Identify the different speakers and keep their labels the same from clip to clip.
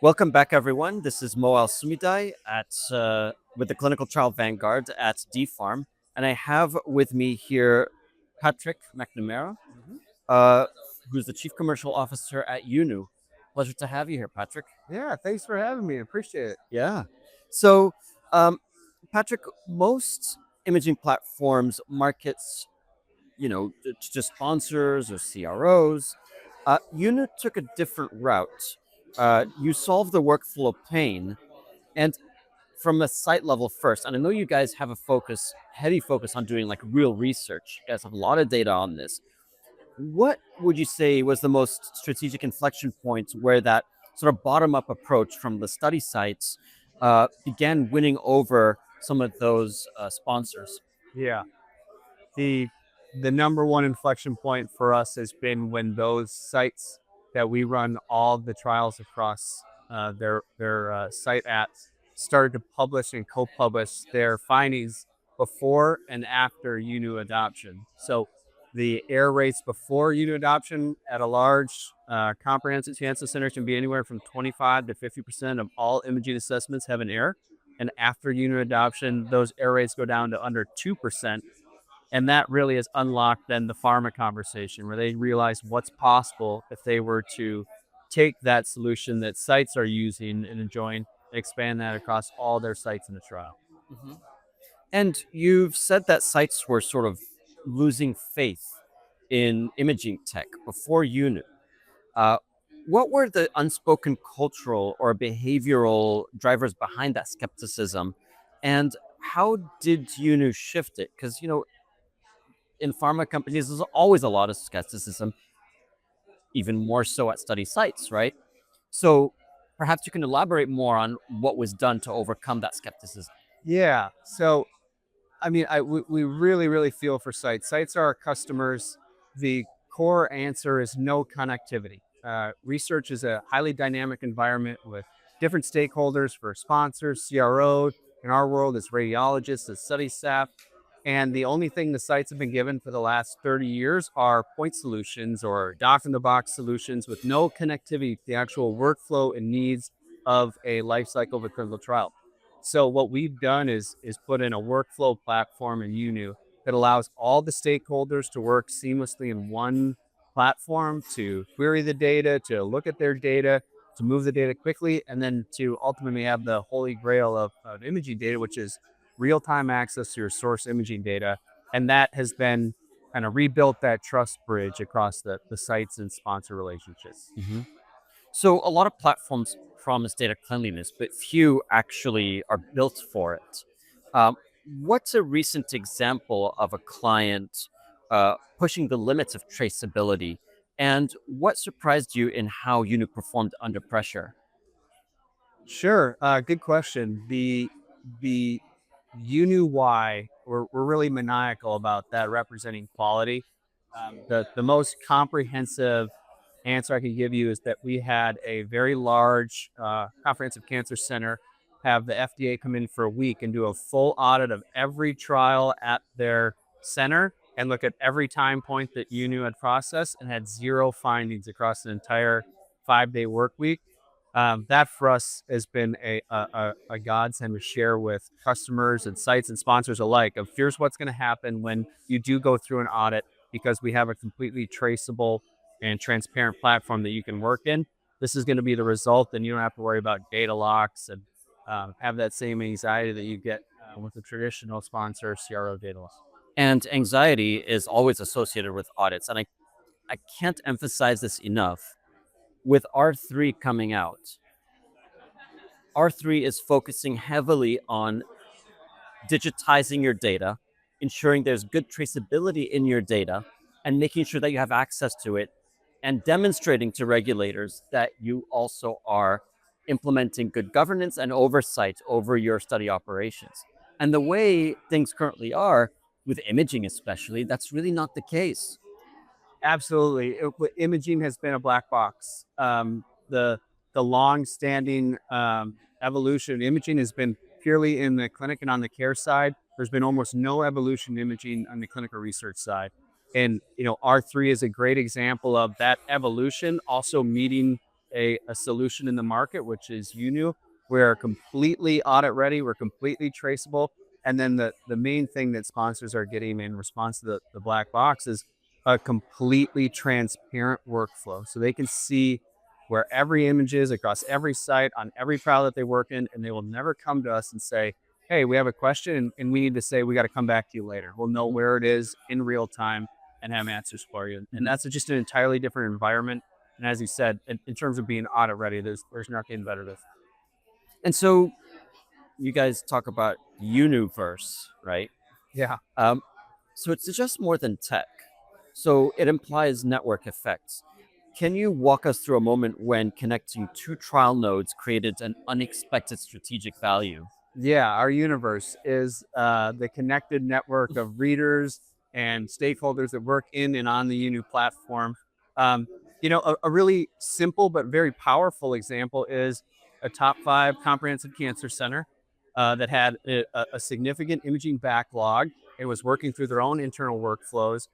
Speaker 1: Welcome back, everyone. This is Mo Al Sumidai with the Clinical Trial Vanguard at DPHARM, and I have with me here Patrick McNamara,
Speaker 2: Mhm.
Speaker 1: uh, who's the Chief Commercial Officer at Yunu. Pleasure to have you here, Patrick.
Speaker 2: Yeah, thanks for having me. Appreciate it.
Speaker 1: Yeah. So, um, Patrick, most imaging platforms markets, to sponsors or CROs. Yunu took a different route. You solve the workflow pain. And from a site level first, and I know you guys have a heavy focus on doing like real research. You guys have a lot of data on this. What would you say was the most strategic inflection point where that sort of bottom up approach from the study sites began winning over some of those sponsors?
Speaker 2: Yeah. The the number one inflection point for us has been when those sites that we run all the trials across their site at started to publish and co-publish their findings before and after UNU adoption. So the error rates before UNU adoption at a large comprehensive cancer center can be anywhere from 25 to 50% of all imaging assessments have an error. And after UNU adoption, those error rates go down to under 2%. And that really has unlocked then the pharma conversation where they realize what's possible if they were to take that solution that sites are using and enjoying, expand that across all their sites in the trial.
Speaker 1: Mhm. And you've said that sites were sort of losing faith in imaging tech before UNU. Uh, what were the unspoken cultural or behavioral drivers behind that skepticism? And how did UNU shift it? Because, in pharma companies, there's always a lot of skepticism, even more so at study sites, right? So perhaps you can elaborate more on what was done to overcome that skepticism.
Speaker 2: Yeah. So I mean, we really, really feel for sites. Sites are our customers. The core answer is no connectivity. Research is a highly dynamic environment with different stakeholders for sponsors, CRO. In our world, it's radiologists, it's study staff. And the only thing the sites have been given for the last 30 years are point solutions or doc in the box solutions with no connectivity to the actual workflow and needs of a life cycle of a clinical trial. So what we've done is put in a workflow platform in Yunu that allows all the stakeholders to work seamlessly in one platform to query the data, to look at their data, to move the data quickly, and then to ultimately have the holy grail of imaging data, which is real-time access to your source imaging data. And that has been kind of rebuilt that trust bridge across the sites and sponsor relationships.
Speaker 1: Mhm. So a lot of platforms promise data cleanliness, but few actually are built for it. Um, what's a recent example of a client pushing the limits of traceability? And what surprised you in how Unit performed under pressure?
Speaker 2: Sure. Good question. The you knew why we're really maniacal about that representing quality. The most comprehensive answer I can give you is that we had a very large comprehensive cancer center have the FDA come in for a week and do a full audit of every trial at their center and look at every time point that you knew had processed and had zero findings across an entire 5-day work week. That for us has been a godsend to share with customers and sites and sponsors alike of here's what's going to happen when you do go through an audit because we have a completely traceable and transparent platform that you can work in. This is going to be the result, and you don't have to worry about data locks and have that same anxiety that you get with a traditional sponsor CRO data lock.
Speaker 1: And anxiety is always associated with audits. And I can't emphasize this enough. With R3 coming out, R3 is focusing heavily on digitizing your data, ensuring there's good traceability in your data, and making sure that you have access to it, and demonstrating to regulators that you also are implementing good governance and oversight over your study operations. And the way things currently are, with imaging especially, that's really not the case.
Speaker 2: Absolutely. Imaging has been a black box. The long-standing evolution of imaging has been purely in the clinic and on the care side. There's been almost no evolution in imaging on the clinical research side. And R3 is a great example of that evolution also meeting a solution in the market, which is Yunu. We're completely audit ready. We're completely traceable. And then the main thing that sponsors are getting in response to the black box is a completely transparent workflow. So they can see where every image is across every site on every trial that they work in, and they will never come to us and say, hey, we have a question and we need to say, we got to come back to you later. We'll know
Speaker 1: Mhm.
Speaker 2: where it is in real time and have answers for you. And
Speaker 1: Mhm.
Speaker 2: that's just an entirely different environment. And as you said, in terms of being audit ready, there's nothing better than
Speaker 1: And so you guys talk about Universe, right?
Speaker 2: yeah.
Speaker 1: Um, so it's just more than tech. So it implies network effects. Can you walk us through a moment when connecting two trial nodes created an unexpected strategic value?
Speaker 2: Yeah, our universe is the connected network of readers and stakeholders that work in and on the Yunu platform. Um, a really simple but very powerful example is a top five comprehensive cancer center that had a significant imaging backlog. It was working through their own internal workflows.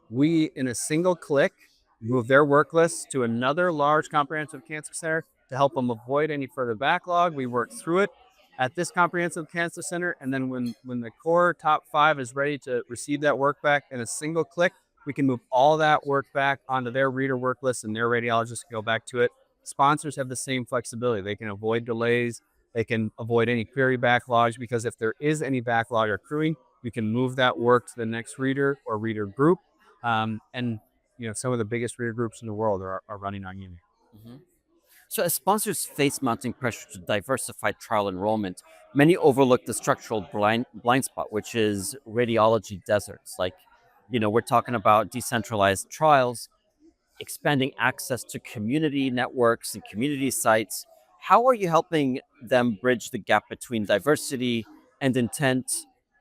Speaker 2: We, in a single click, move their work list to another large comprehensive cancer center to help them avoid any further backlog. We work through it at this comprehensive cancer center. And then when the core top five is ready to receive that work back in a single click, we can move all that work back onto their reader work list and their radiologists can go back to it. Sponsors have the same flexibility. They can avoid delays. They can avoid any query backlogs because if there is any backlog accruing, we can move that work to the next reader or reader group. And some of the biggest reader groups in the world are running on Yunu.
Speaker 1: Mhm. So, as sponsors face mounting pressure to diversify trial enrollment, many overlook the structural blind spot, which is radiology deserts. Like, we're talking about decentralized trials, expanding access to community networks and community sites. How are you helping them bridge the gap between diversity and intent,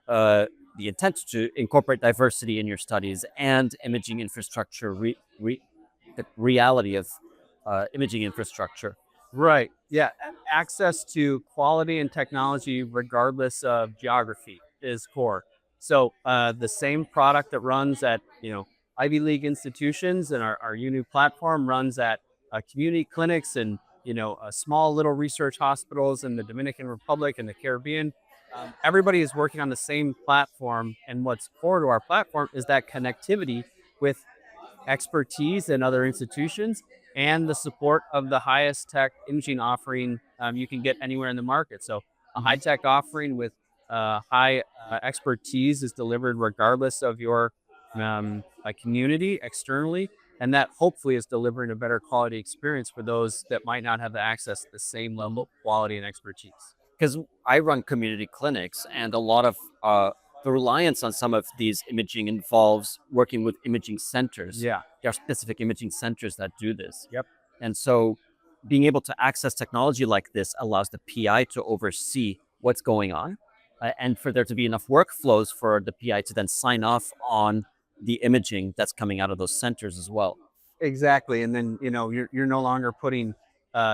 Speaker 1: uh, the intent to incorporate diversity in your studies and imaging infrastructure, the reality of imaging infrastructure?
Speaker 2: Right. Yeah. Access to quality and technology, regardless of geography, is core. So the same product that runs at Ivy League institutions and our Unu platform runs at community clinics and small little research hospitals in the Dominican Republic and the Caribbean. Everybody is working on the same platform, and what's core to our platform is that connectivity with expertise in other institutions and the support of the highest tech imaging offering you can get anywhere in the market. So a high
Speaker 1: Mhm.
Speaker 2: tech offering with high expertise is delivered regardless of your community externally. And that hopefully is delivering a better quality experience for those that might not have the access to the same level of quality and expertise.
Speaker 1: Because I run community clinics, and a lot of the reliance on some of these imaging involves working with imaging centers.
Speaker 2: Yeah.
Speaker 1: There are specific imaging centers that do this.
Speaker 2: Yep.
Speaker 1: And so being able to access technology like this allows the PI to oversee what's going on, and for there to be enough workflows for the PI to then sign off on the imaging that's coming out of those centers as well.
Speaker 2: Exactly, and then, you're no longer putting,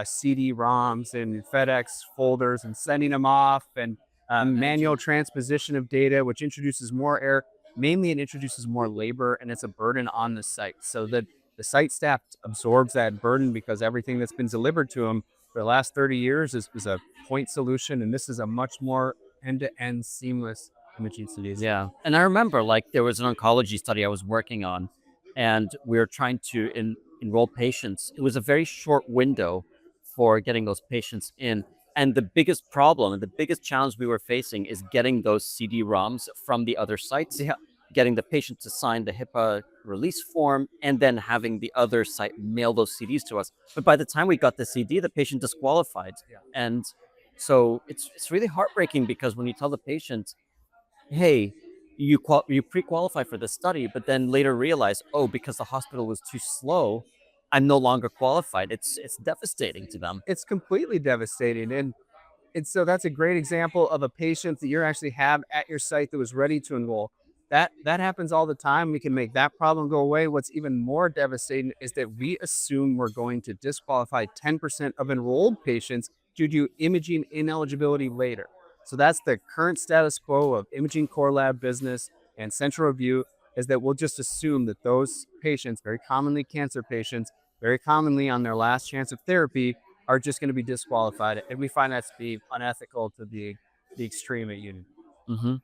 Speaker 2: CD-ROMs in FedEx folders and sending them off, and, manual
Speaker 1: Imagine.
Speaker 2: transposition of data, which introduces more error. Mainly, it introduces more labor, and it's a burden on the site, so that the site staff absorbs that burden because everything that's been delivered to them for the last 30 years is a point solution, and this is a much more end-to-end seamless imaging solution.
Speaker 1: Yeah. And I remember like there was an oncology study I was working on, and we were trying to enroll patients. It was a very short window for getting those patients in. And the biggest problem and the biggest challenge we were facing is getting those CD-ROMs from the other sites,
Speaker 2: Yeah.
Speaker 1: getting the patient to sign the HIPAA release form, and then having the other site mail those CDs to us. But by the time we got the CD, the patient disqualified.
Speaker 2: Yeah.
Speaker 1: And so it's really heartbreaking because when you tell the patient, hey, you pre-qualify for this study, but then later realize, oh, because the hospital was too slow, I'm no longer qualified. It's devastating to them.
Speaker 2: It's completely devastating, and so that's a great example of a patient that you actually have at your site that was ready to enroll. That happens all the time. We can make that problem go away. What's even more devastating is that we assume we're going to disqualify 10% of enrolled patients due to imaging ineligibility later. So that's the current status quo of imaging core lab business and central review, is that we'll just assume that those patients, very commonly cancer patients, very commonly on their last chance of therapy, are just going to be disqualified. And we find that to be unethical to the extreme at Yunu.
Speaker 1: Hmm.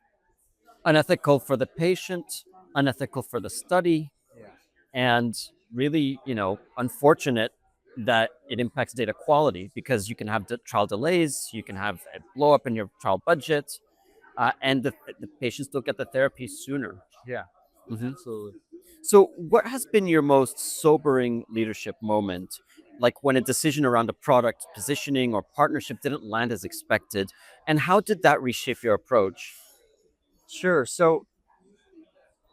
Speaker 1: Unethical for the patient, unethical for the study,
Speaker 2: Yeah.
Speaker 1: and really, unfortunate that it impacts data quality because you can have trial delays, you can have a blow up in your trial budget, and the patients don't get the therapy sooner.
Speaker 2: Yeah,
Speaker 1: Hmm.
Speaker 2: absolutely.
Speaker 1: So, what has been your most sobering leadership moment? Like when a decision around a product positioning or partnership didn't land as expected, and how did that reshape your approach?
Speaker 2: Sure. So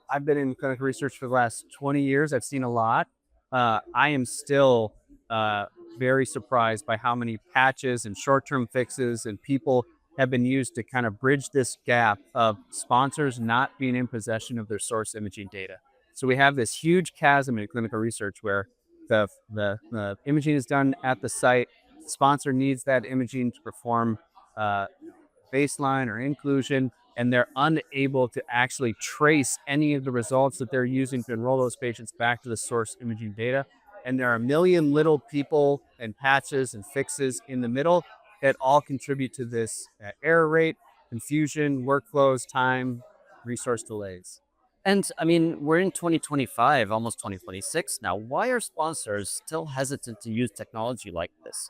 Speaker 2: I've been in clinical research for the last 20 years. I've seen a lot. I am still uh, very surprised by how many patches and short term fixes and people have been used to kind of bridge this gap of sponsors not being in possession of their source imaging data. So we have this huge chasm in clinical research where the imaging is done at the site. The sponsor needs that imaging to perform uh, baseline or inclusion, and they're unable to actually trace any of the results that they're using to enroll those patients back to the source imaging data. And there are a million little people and patches and fixes in the middle that all contribute to this error rate, confusion, workflows, time, resource delays.
Speaker 1: And I mean, we're in 2025, almost 2026 now. Why are sponsors still hesitant to use technology like this?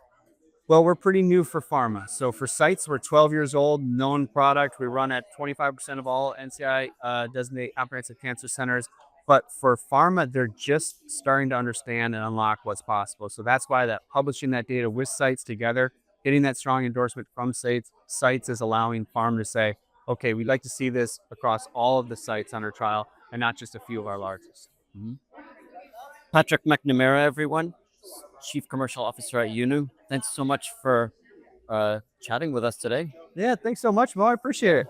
Speaker 2: Well, we're pretty new for pharma. So for sites, we're 12 years old, known product. We run at 25% of all NCI designated comprehensive cancer centers. But for pharma, they're just starting to understand and unlock what's possible. So that's why that publishing that data with sites together, getting that strong endorsement from sites is allowing pharma to say, okay, we'd like to see this across all of the sites on our trial and not just a few of our largest.
Speaker 1: Mhm. Patrick McNamara, everyone, Chief Commercial Officer at Yunu. Thanks so much for chatting with us today.
Speaker 2: Yeah, thanks so much, Mo. I appreciate it.